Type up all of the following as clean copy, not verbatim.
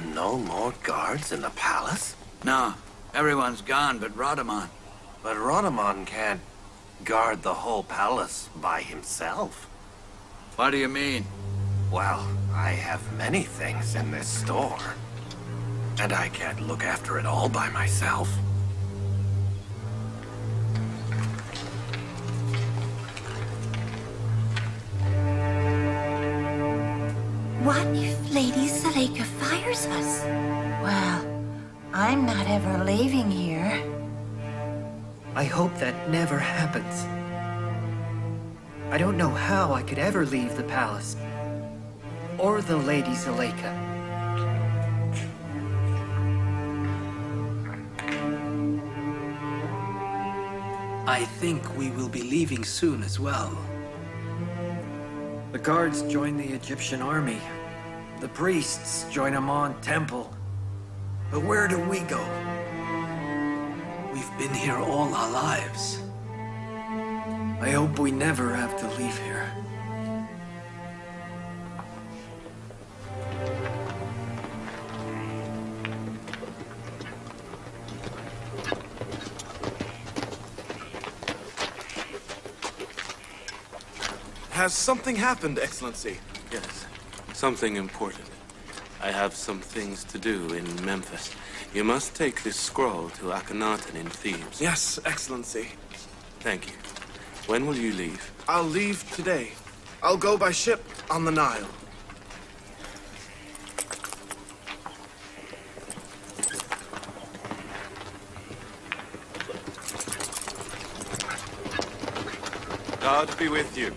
And no more guards in the palace? No, everyone's gone but Radaman. But Radaman can't guard the whole palace by himself. What do you mean? Well, I have many things in this store. And I can't look after it all by myself. What if Lady Zuleykha fires us? Well, I'm not ever leaving here. I hope that never happens. I don't know how I could ever leave the palace. Or the Lady Zuleykha. I think we will be leaving soon as well. The guards join the Egyptian army. The priests join Amon Temple. But where do we go? We've been here all our lives. I hope we never have to leave here. Has something happened, Excellency? Yes, something important. I have some things to do in Memphis. You must take this scroll to Akhenaten in Thebes. Yes, Excellency. Thank you. When will you leave? I'll leave today. I'll go by ship on the Nile. God be with you.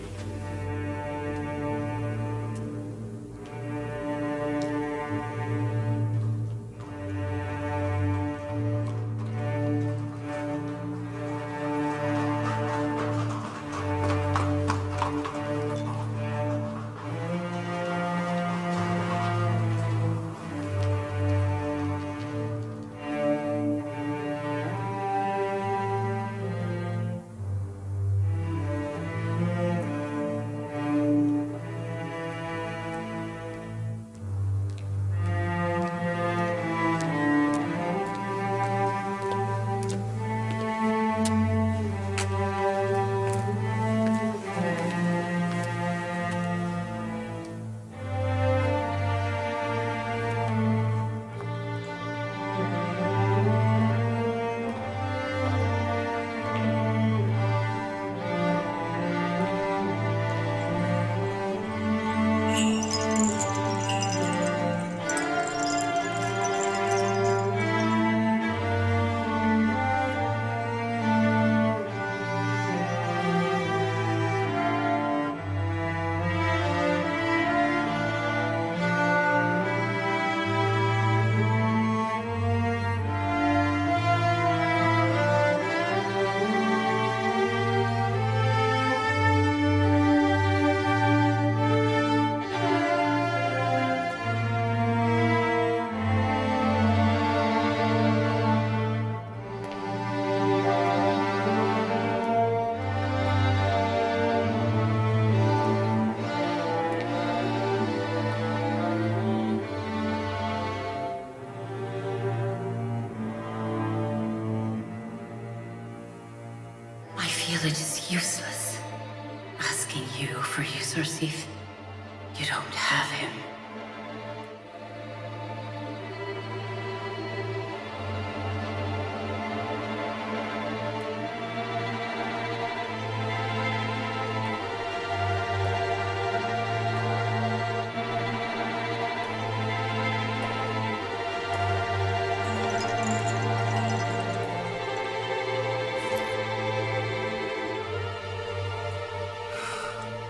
It is useless asking you for Yusuf. You don't have him.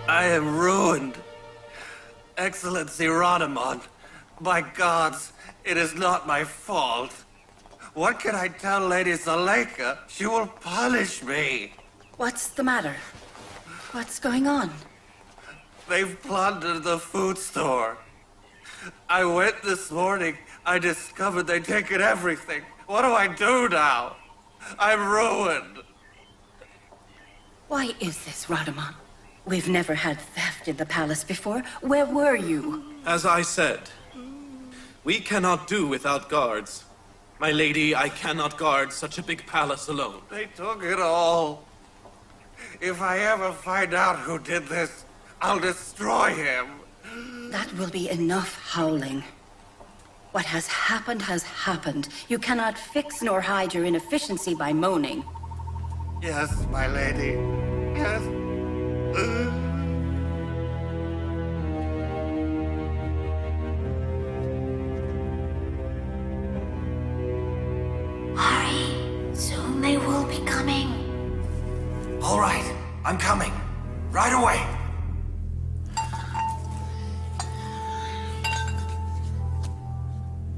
I am ruined. Excellency Radaman, by gods, it is not my fault. What can I tell Lady Zuleykha? She will punish me. What's the matter? What's going on? They've plundered the food store. I went this morning. I discovered they'd taken everything. What do I do now? I'm ruined. Why is this, Radaman? We've never had theft in the palace before. Where were you? As I said, We cannot do without guards. My lady, I cannot guard such a big palace alone. They took it all. If I ever find out who did this, I'll destroy him. That will be enough howling. What has happened has happened. You cannot fix nor hide your inefficiency by moaning. Yes, my lady. Yes. Hurry. Soon they will be coming. All right, I'm coming. Right away.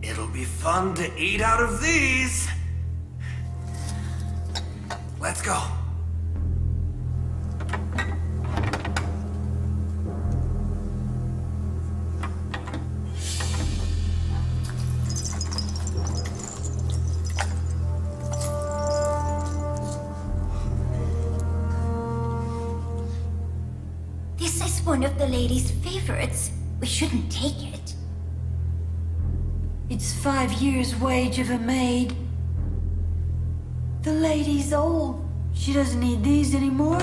It'll be fun to eat out of these. Let's go. This is one of the lady's favorites. We shouldn't take it. It's 5 years' wage of a maid. The lady's old. She doesn't need these anymore.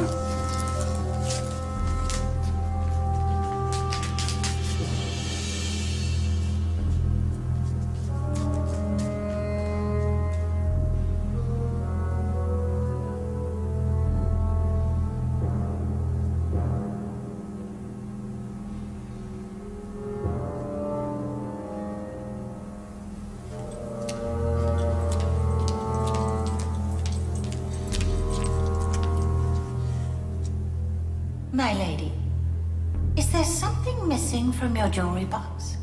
My lady, is there something missing from your jewelry box?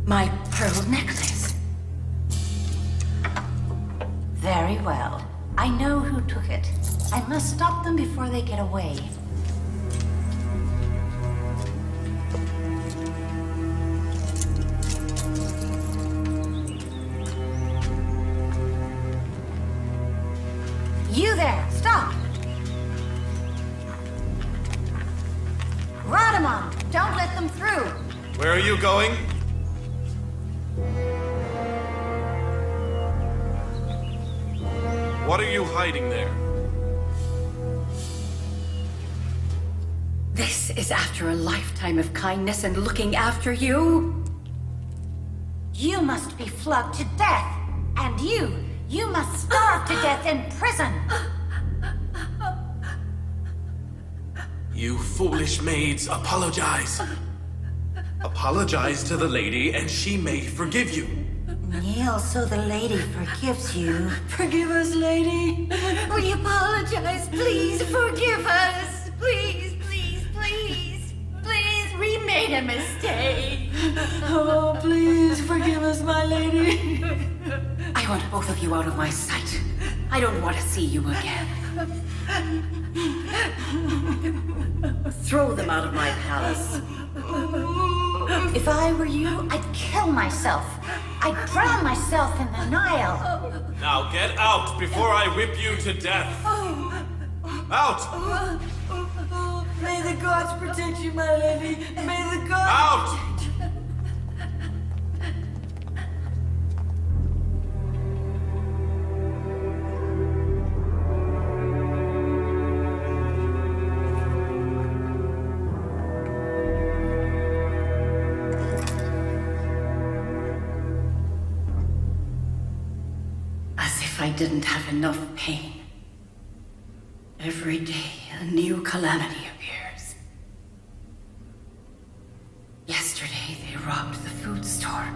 My pearl necklace. Very well. I know who took it. I must stop them before they get away. You there, stop! Radamon, don't let them through! Where are you going? What are you hiding there? This is after a lifetime of kindness and looking after you? You must be flogged to death, and you must starve to death in prison! You foolish maids, apologize. Apologize to the lady, and she may forgive you. Kneel so the lady forgives you. Forgive us, lady. We apologize. Please forgive us. Please, please, please. Please, we made a mistake. Oh, please forgive us, my lady. I want both of you out of my sight. I don't want to see you again. Throw them out of my palace. If I were you, I'd kill myself. I'd drown myself in the Nile. Now get out before I whip you to death. Out! May the gods protect you, my lady. May the gods... Out! I didn't have enough pain. Every day, a new calamity appears. Yesterday, they robbed the food store.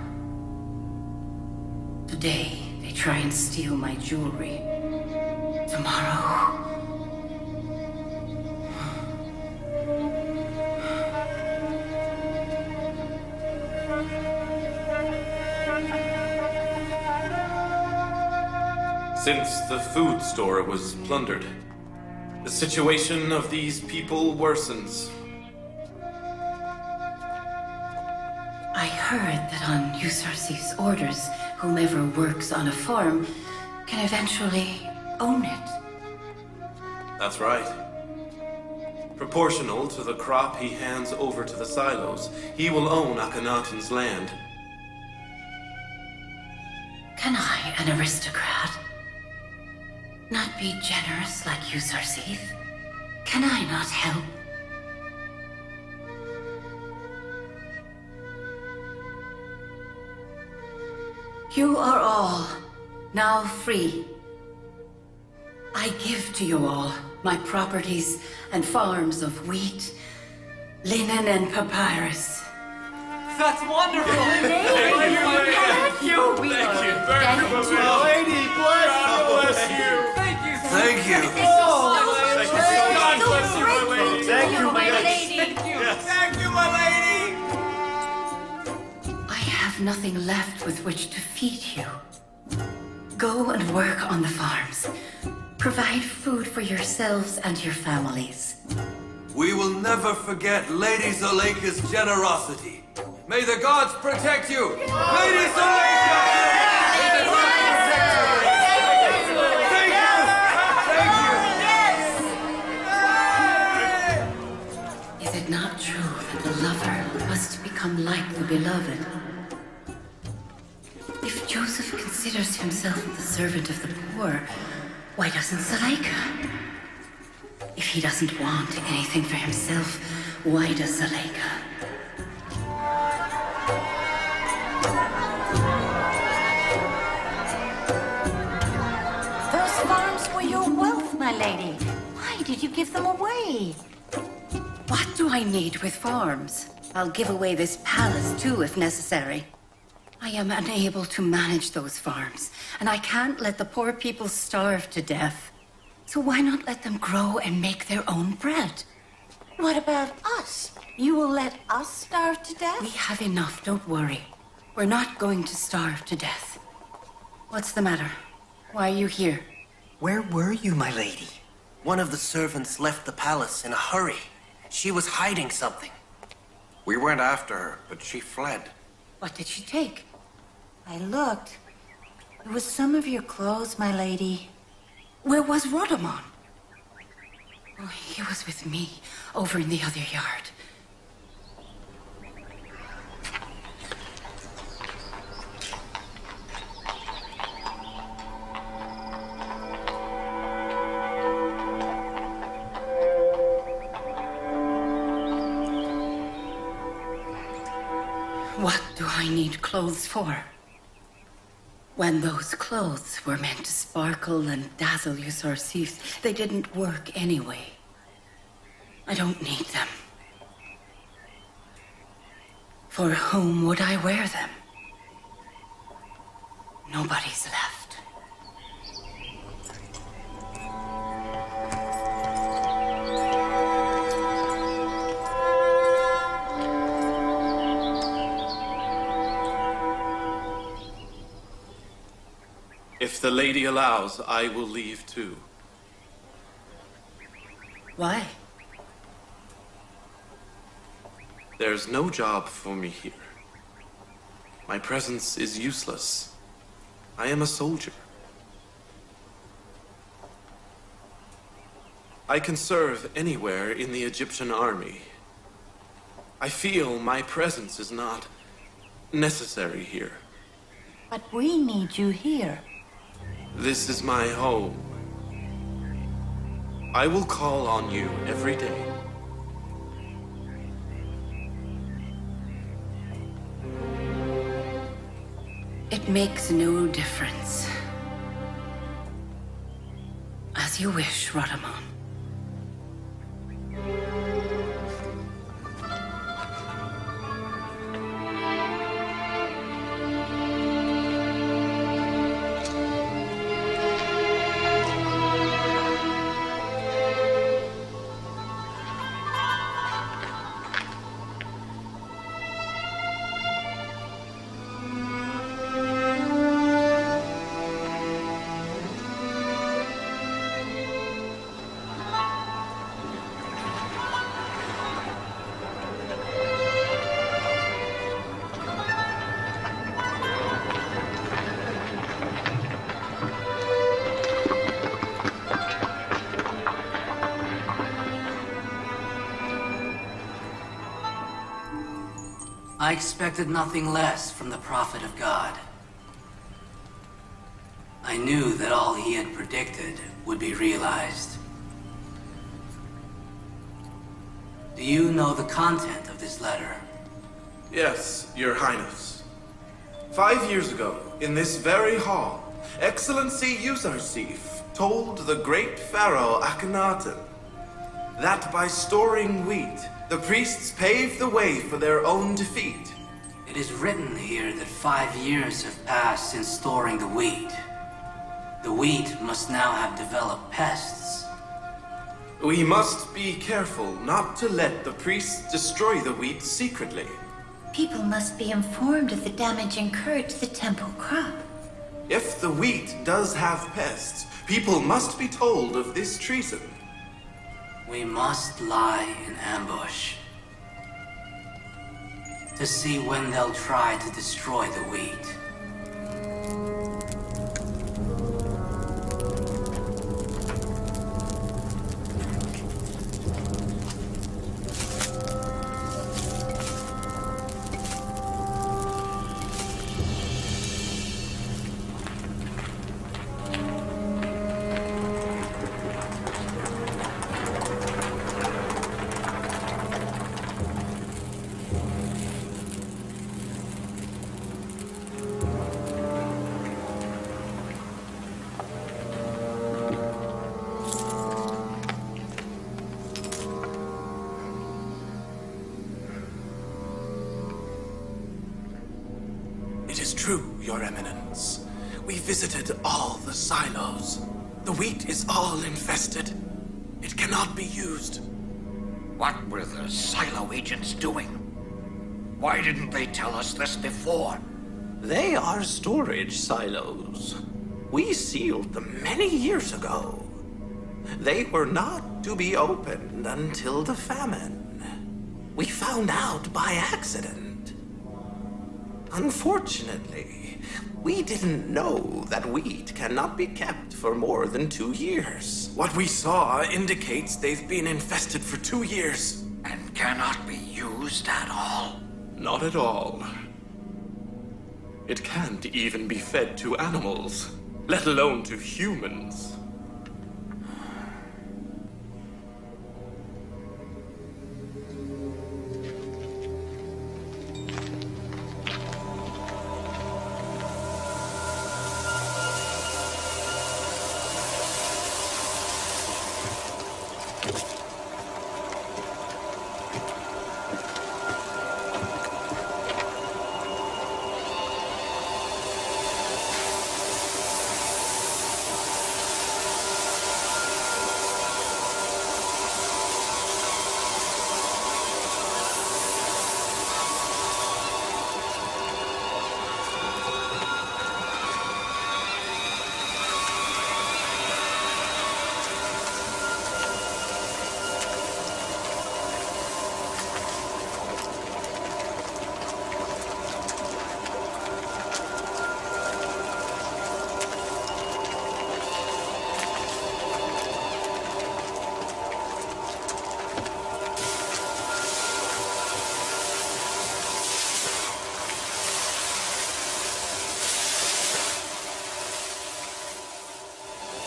Today, they try and steal my jewelry. Tomorrow... Since the food store was plundered, the situation of these people worsens. I heard that on Yusuf's orders, whomever works on a farm can eventually own it. That's right. Proportional to the crop he hands over to the silos, he will own Akhenaten's land. Can I, an aristocrat, not be generous like Yusuf? Can I not help? You are all now free. I give to you all my properties and farms of wheat, linen, and papyrus. That's wonderful! Thank you. Thank you. Thank you. Lady, bless you. Thank you. God bless you, my lady. Thank you, my lady. Thank you, my lady. I have nothing left with which to feed you. Go and work on the farms. Provide food for yourselves and your families. We will never forget Lady Zuleykha's generosity. May the gods protect you! Lady Zuleykha! Thank you! Thank you! Is it not true that the lover must become like the beloved? If Joseph considers himself the servant of the poor, why doesn't Zuleykha? If he doesn't want anything for himself, why does Zuleykha? Those farms were your wealth, my lady. Why did you give them away? What do I need with farms? I'll give away this palace too, if necessary. I am unable to manage those farms, and I can't let the poor people starve to death. So why not let them grow and make their own bread? What about us? You will let us starve to We death? have enough, don't worry. We're not going to starve to death. What's the matter? Why are you here? Where were you, my lady? One of the servants left the palace in a hurry. She was hiding something. We went after her, but she fled. What did she take? I looked. It was some of your clothes, my lady. Where was Rodamon? Oh, he was with me, over in the other yard. What do I need clothes for? When those clothes were meant to sparkle and dazzle Yusuf, they didn't work anyway. I don't need them. For whom would I wear them? Nobody's left. If the lady allows, I will leave too. Why? There's no job for me here. My presence is useless. I am a soldier. I can serve anywhere in the Egyptian army. I feel my presence is not necessary here. But we need you here. This is my home. I will call on you every day. It makes no difference. As you wish, Rodamon. I expected nothing less from the prophet of God. I knew that all he had predicted would be realized. Do you know the content of this letter? Yes, Your Highness. 5 years ago, in this very hall, Excellency Yusuf told the great pharaoh Akhenaten that by storing wheat, the priests paved the way for their own defeat. It is written here that 5 years have passed since storing the wheat. The wheat must now have developed pests. We must be careful not to let the priests destroy the wheat secretly. People must be informed of the damage incurred to the temple crop. If the wheat does have pests, people must be told of this treason. We must lie in ambush to see when they'll try to destroy the wheat. It is true, Your Eminence. We visited all the silos. The wheat is all infested. It cannot be used. What were the silo agents doing? Why didn't they tell us this before? They are storage silos. We sealed them many years ago. They were not to be opened until the famine. We found out by accident. Unfortunately, we didn't know that wheat cannot be kept for more than 2 years. What we saw indicates they've been infested for 2 years. And cannot be used at all? Not at all. It can't even be fed to animals, let alone to humans.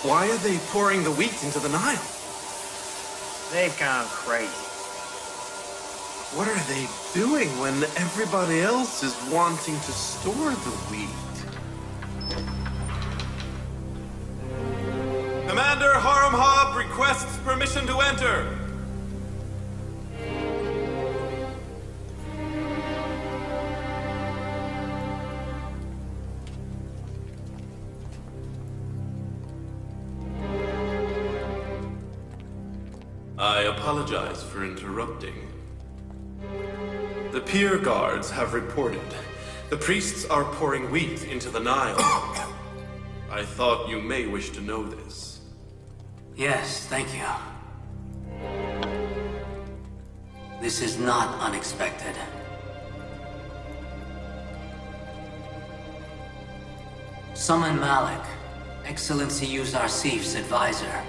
Why are they pouring the wheat into the Nile? They've gone crazy. What are they doing when everybody else is wanting to store the wheat? Commander Haramhab requests permission to enter. I apologize for interrupting. The pier guards have reported. The priests are pouring wheat into the Nile. I thought you may wish to know this. Yes, thank you. This is not unexpected. Summon Malik, Excellency Yusuf's advisor.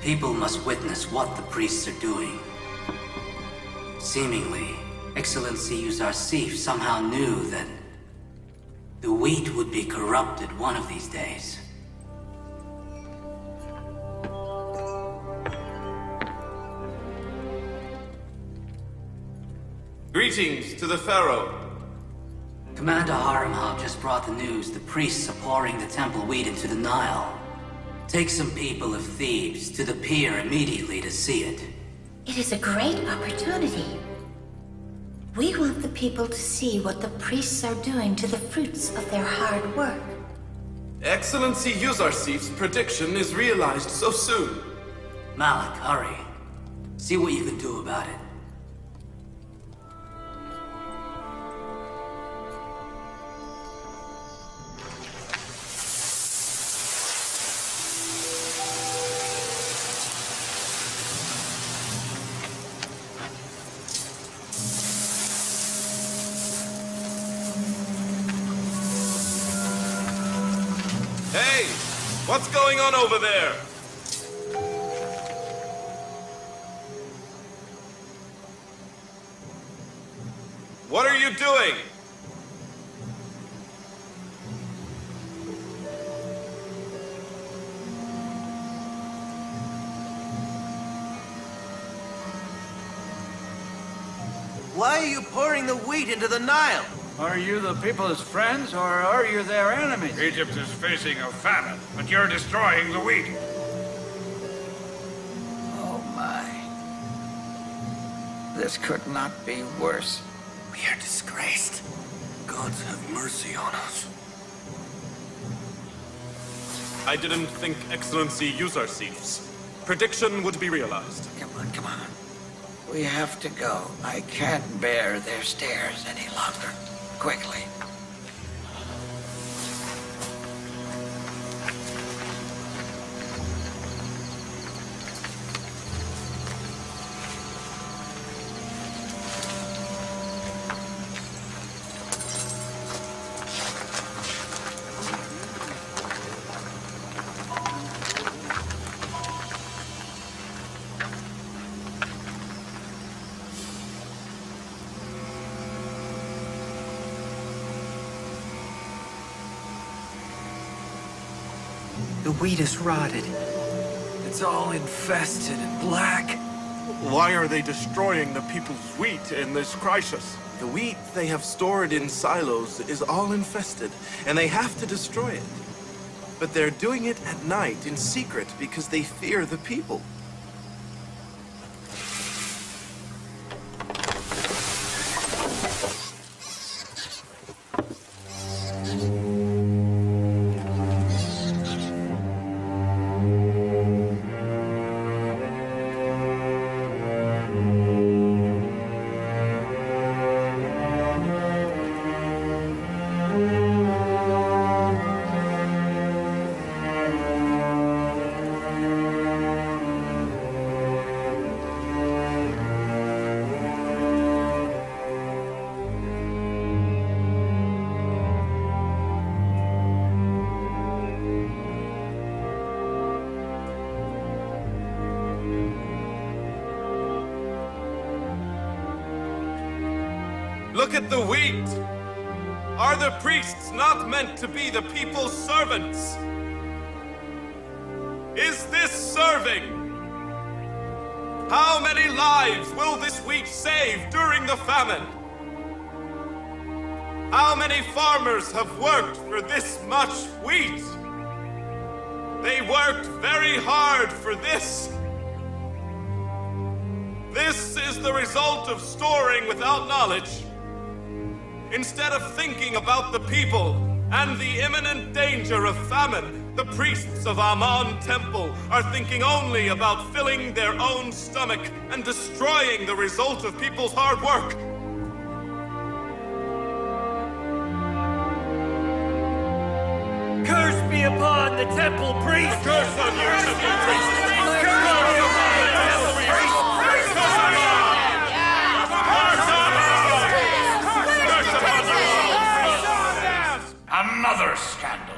people must witness what the priests are doing. Seemingly, Excellency Yusuf somehow knew that the wheat would be corrupted one of these days. Greetings to the Pharaoh. Commander Haramhal just brought the news the priests are pouring the temple wheat into the Nile. Take some people of Thebes to the pier immediately to see it. It is a great opportunity. We want the people to see what the priests are doing to the fruits of their hard work. Excellency Yuzarsif's prediction is realized so soon. Malik, hurry. See what you can do about it. Hey! What's going on over there? What are you doing? Why are you pouring the wheat into the Nile? Are you the people's friends, or are you their enemies? Egypt is facing a famine, but you're destroying the wheat. Oh my. This could not be worse. We are disgraced. Gods have mercy on us. I didn't think Excellency Yuzarsif's prediction would be realized. Come on, come on. We have to go. I can't bear their stares any longer. Quickly. The wheat is rotted. It's all infested and black. Why are they destroying the people's wheat in this crisis? The wheat they have stored in silos is all infested, and they have to destroy it. But they're doing it at night in secret because they fear the people. Look at the wheat! Are the priests not meant to be the people's servants? Is this serving? How many lives will this wheat save during the famine? How many farmers have worked for this much wheat? They worked very hard for this. This is the result of storing without knowledge. Instead of thinking about the people and the imminent danger of famine, the priests of Amun Temple are thinking only about filling their own stomach and destroying the result of people's hard work. Curse be upon the temple priest! Curse on you, temple priest! Another scandal.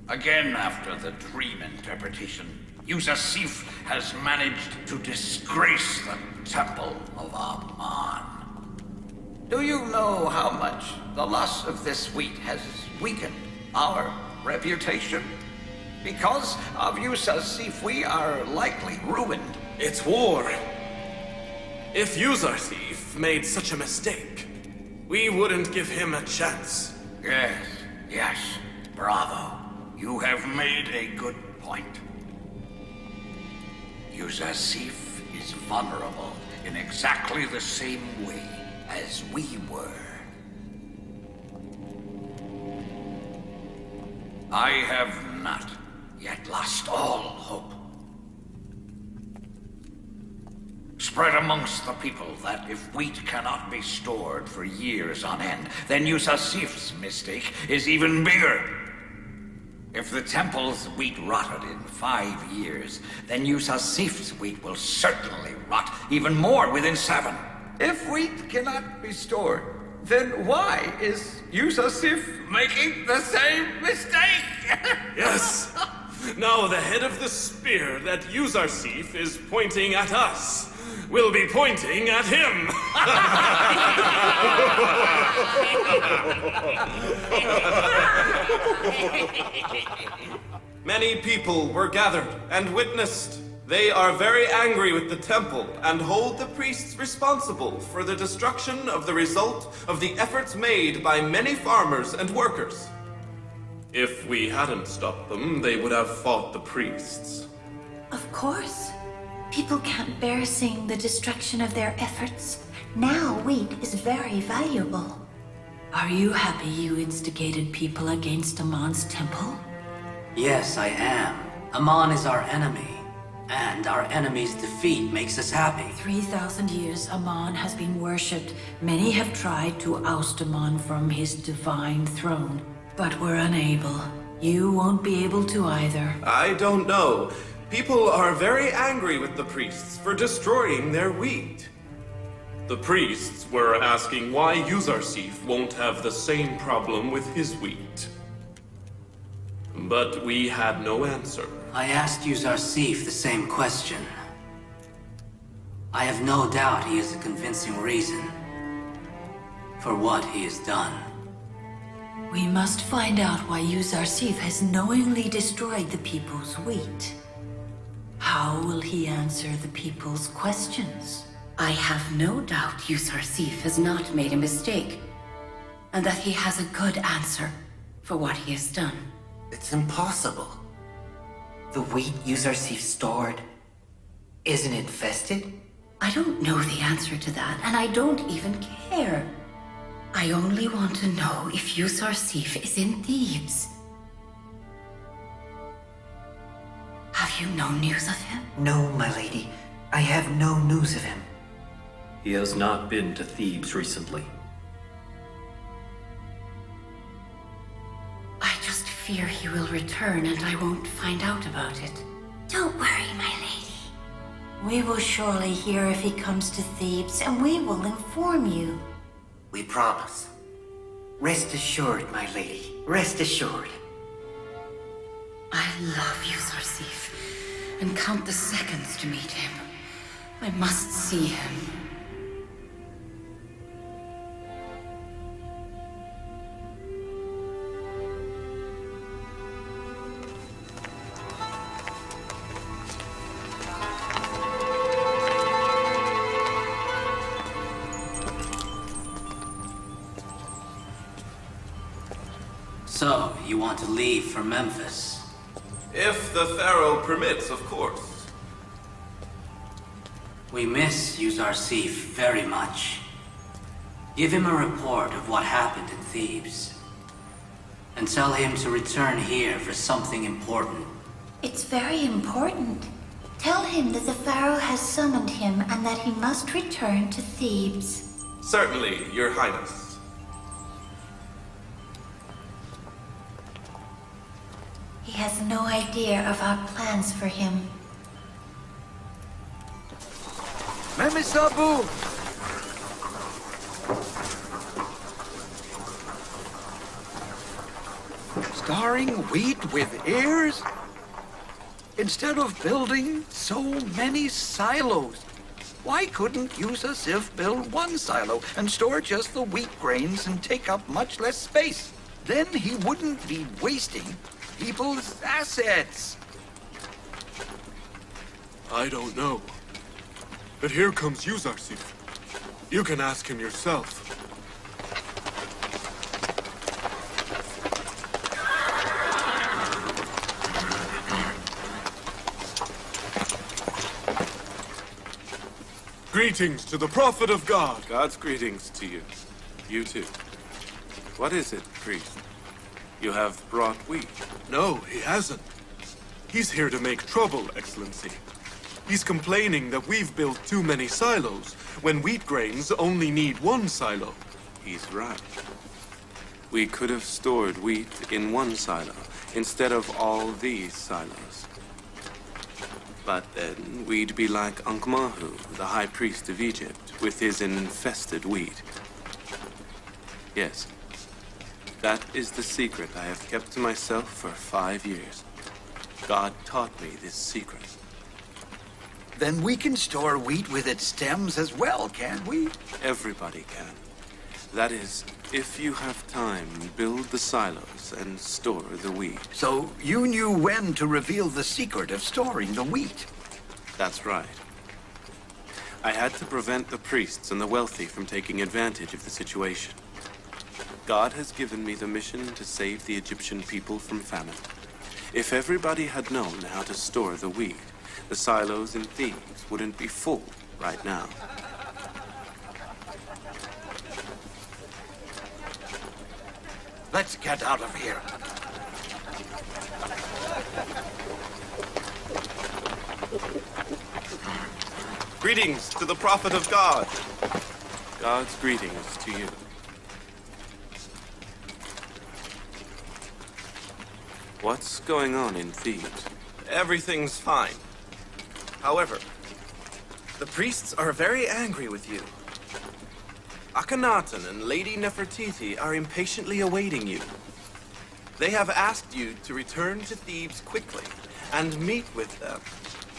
Again after the dream interpretation. Yusuf has managed to disgrace the Temple of Aman. Do you know how much the loss of this wheat has weakened our reputation? Because of Yusuf, we are likely ruined. It's war. If Yusuf made such a mistake, we wouldn't give him a chance. Yes, bravo. You have made a good point. Yusuf is vulnerable in exactly the same way as we were. I have not yet lost all hope. Spread amongst the people that if wheat cannot be stored for years on end, then Yusuf's mistake is even bigger. If the temple's wheat rotted in 5 years, then Yusuf's wheat will certainly rot even more within 7. If wheat cannot be stored, then why is Yusuf making the same mistake? Yes. Now the head of the spear that Yusuf is pointing at us will be pointing at him. Many people were gathered and witnessed. They are very angry with the temple and hold the priests responsible for the destruction of the result of the efforts made by many farmers and workers. If we hadn't stopped them, they would have fought the priests. Of course. People can't bear seeing the destruction of their efforts. Now wheat is very valuable. Are you happy you instigated people against Amon's temple? Yes, I am. Amon is our enemy, and our enemy's defeat makes us happy. 3,000 years Amon has been worshipped. Many have tried to oust Amon from his divine throne, but were unable. You won't be able to either. I don't know. People are very angry with the priests for destroying their wheat. The priests were asking why Yusuf won't have the same problem with his wheat. But we had no answer. I asked Yusuf the same question. I have no doubt he has a convincing reason for what he has done. We must find out why Yusuf has knowingly destroyed the people's wheat. How will he answer the people's questions? I have no doubt Yusuf has not made a mistake, and that he has a good answer for what he has done. It's impossible. The wheat Yusuf stored isn't infested? I don't know the answer to that, and I don't even care. I only want to know if Yusuf is in Thebes. Have you no news of him? No, my lady. I have no news of him. He has not been to Thebes recently. I just fear he will return and I won't find out about it. Don't worry, my lady. We will surely hear if he comes to Thebes, and we will inform you. We promise. Rest assured, my lady. Rest assured. I love Yusuf and count the seconds to meet him. I must see him. So, you want to leave for Memphis? If the Pharaoh permits, of course. We miss Yusuf very much. Give him a report of what happened in Thebes. And tell him to return here for something important. It's very important. Tell him that the Pharaoh has summoned him and that he must return to Thebes. Certainly, Your Highness. He has no idea of our plans for him. Memisabu! Starring wheat with ears? Instead of building so many silos. Why couldn't Yusuf build one silo and store just the wheat grains and take up much less space? Then he wouldn't be wasting people's assets. I don't know. But here comes Yusuf. You can ask him yourself. Greetings to the Prophet of God. God's greetings to you. You too. What is it, priest? You have brought wheat. No, he hasn't. He's here to make trouble, Excellency. He's complaining that we've built too many silos, when wheat grains only need one silo. He's right. We could have stored wheat in one silo, instead of all these silos. But then we'd be like Ankh-Mahu, the high priest of Egypt, with his infested wheat. Yes, that is the secret I have kept to myself for 5 years. God taught me this secret. Then we can store wheat with its stems as well, can't we? Everybody can. That is, if you have time, build the silos and store the wheat. So you knew when to reveal the secret of storing the wheat? That's right. I had to prevent the priests and the wealthy from taking advantage of the situation. God has given me the mission to save the Egyptian people from famine. If everybody had known how to store the wheat, the silos in Thebes wouldn't be full right now. Let's get out of here. Greetings to the Prophet of God. God's greetings to you. What's going on in Thebes? Everything's fine. However, the priests are very angry with you. Akhenaten and Lady Nefertiti are impatiently awaiting you. They have asked you to return to Thebes quickly and meet with them.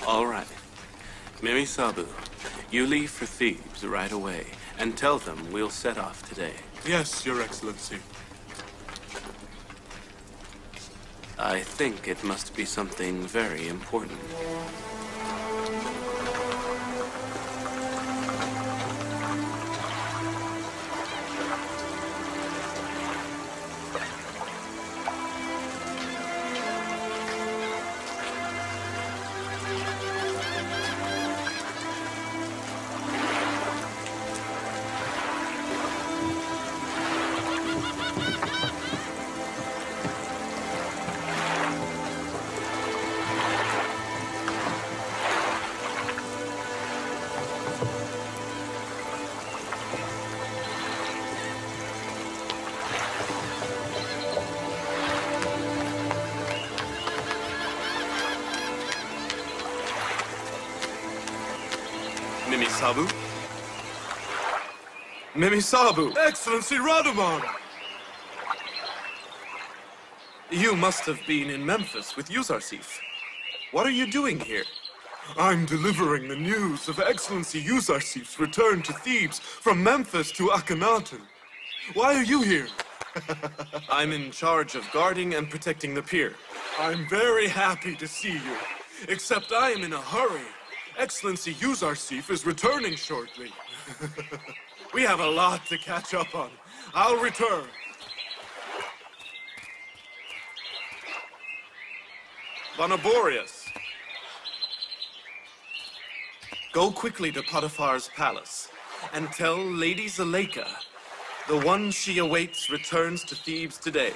All right. Mimi Sabu, you leave for Thebes right away and tell them we'll set off today. Yes, Your Excellency. I think it must be something very important. Mimi Sabu? Mimi Sabu! Excellency Radamon! You must have been in Memphis with Yusuf. What are you doing here? I'm delivering the news of Excellency Yusuf's return to Thebes from Memphis to Akhenaten. Why are you here? I'm in charge of guarding and protecting the pier. I'm very happy to see you, except I am in a hurry. Excellency Yusuf is returning shortly. We have a lot to catch up on. I'll return. Bonaborius. Go quickly to Potifar's palace and tell Lady Zuleykha the one she awaits returns to Thebes today.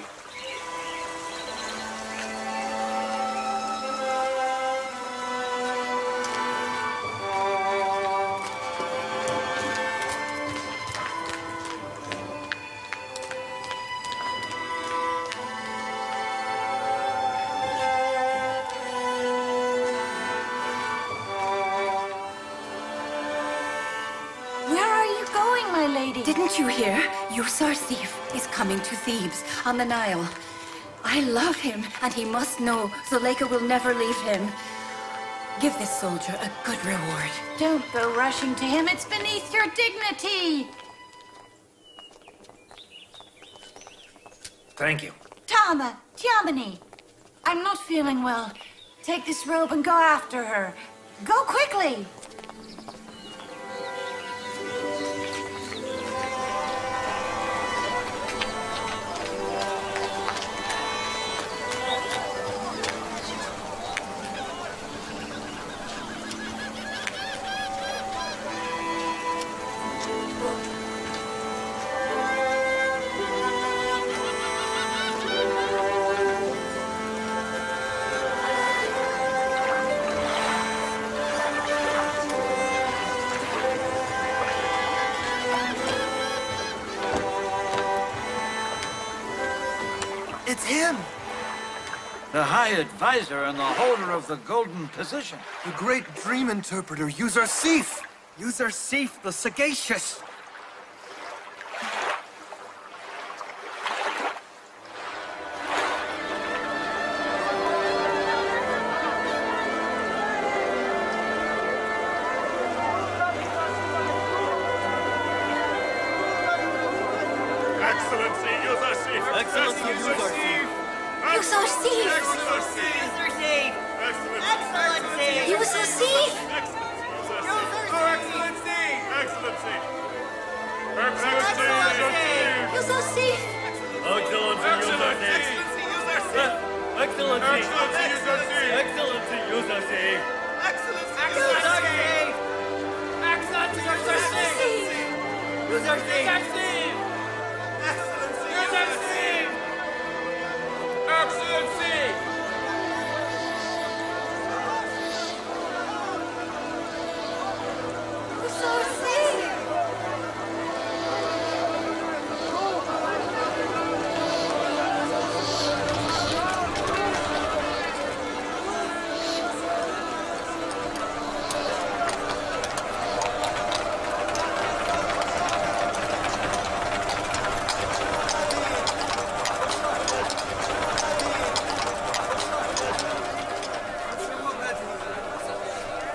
Didn't you hear? Yusuf is coming to Thebes on the Nile. I love him, and he must know Zuleykha will never leave him. Give this soldier a good reward. Don't go rushing to him. It's beneath your dignity. Thank you. Tama, Tiamani, I'm not feeling well. Take this robe and go after her. Go quickly. It's him! The High Advisor and the holder of the Golden Position. The great dream interpreter, Yusuf! Yusuf the Sagacious! Excellency, Yusuf! Excellency, Yusuf! Yusuf! Excellency! Yusuf!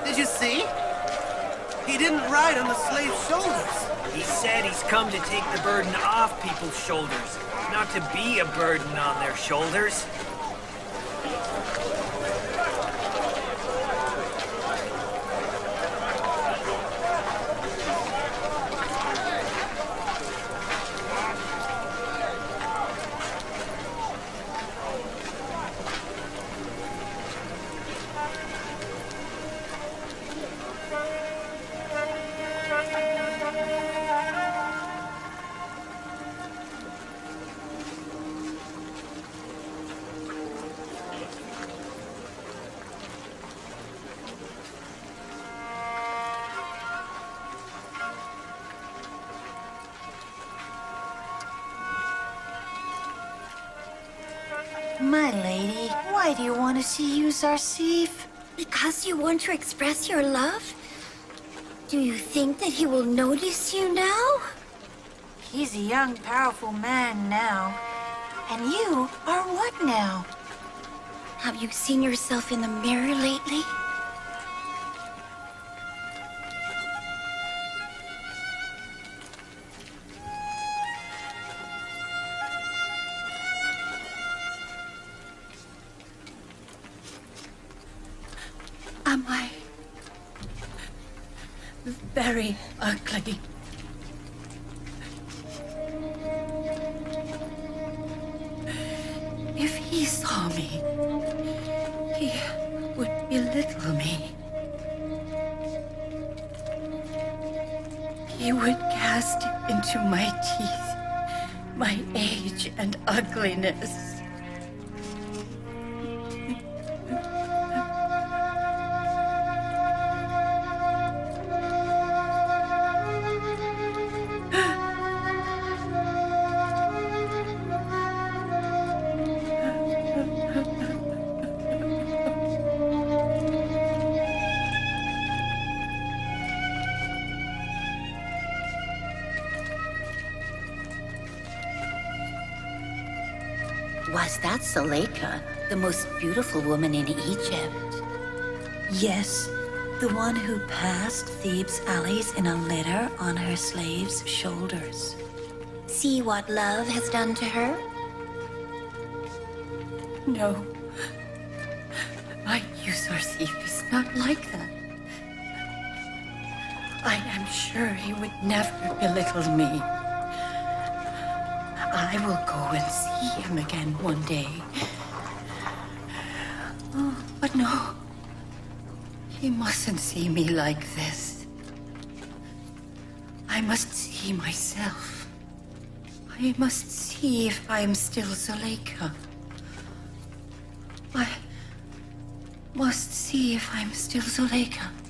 Did you see? He didn't ride on the slave's shoulders. He said he's come to take the burden off people's shoulders, not to be a burden on their shoulders. My lady, why do you want to see Yusuf? Because you want to express your love? Do you think that he will notice you now? He's a young, powerful man now. And you are what now? Have you seen yourself in the mirror lately? Am I very ugly? If he saw me, he would belittle me. He would cast into my teeth my age and ugliness. Was that Zuleykha, the most beautiful woman in Egypt? Yes, the one who passed Thebes' alleys in a litter on her slave's shoulders. See what love has done to her? No. My Yusuf is not like that. I am sure he would never belittle me. I will go and see him again one day. Oh, but no. He mustn't see me like this. I must see myself. I must see if I am still Zuleykha. I must see if I'm still Zuleykha.